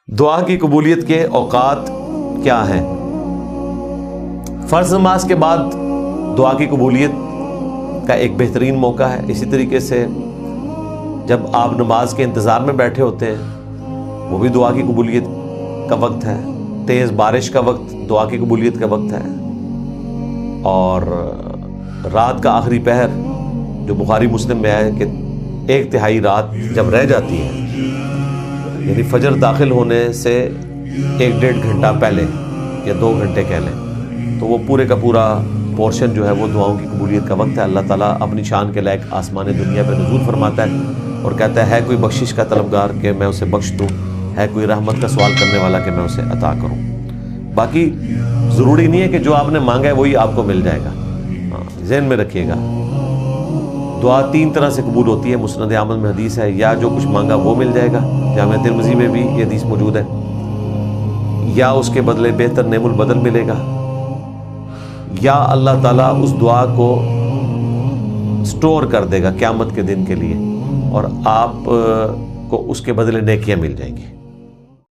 دعا کی قبولیت کے اوقات کیا ہیں؟ فرض نماز کے بعد دعا کی قبولیت کا ایک بہترین موقع ہے. اسی طریقے سے جب آپ نماز کے انتظار میں بیٹھے ہوتے ہیں وہ بھی دعا کی قبولیت کا وقت ہے. تیز بارش کا وقت دعا کی قبولیت کا وقت ہے. اور رات کا آخری پہر جو بخاری مسلم میں ہے کہ 1/3 رات جب رہ جاتی ہے، یعنی فجر داخل ہونے سے 1-1.5 گھنٹہ پہلے یا 2 گھنٹے کہہ لیں، تو وہ پورے کا پورا پورشن جو ہے وہ دعاؤں کی قبولیت کا وقت ہے. اللہ تعالیٰ اپنی شان کے لائق آسمان دنیا پہ نزول فرماتا ہے اور کہتا ہے کوئی بخشش کا طلبگار کہ میں اسے بخش دوں، ہے کوئی رحمت کا سوال کرنے والا کہ میں اسے عطا کروں. باقی ضروری نہیں ہے کہ جو آپ نے مانگا ہے وہی آپ کو مل جائے گا. ذہن میں رکھیے گا دعا 3 طرح سے قبول ہوتی ہے. مسند احمد میں حدیث ہے، یا جو کچھ مانگا وہ مل جائے گا، جامع ترمذی میں بھی یہ حدیث موجود ہے، یا اس کے بدلے بہتر نعم البدل ملے گا، یا اللہ تعالیٰ اس دعا کو سٹور کر دے گا قیامت کے دن کے لیے اور آپ کو اس کے بدلے نیکیاں مل جائیں گی.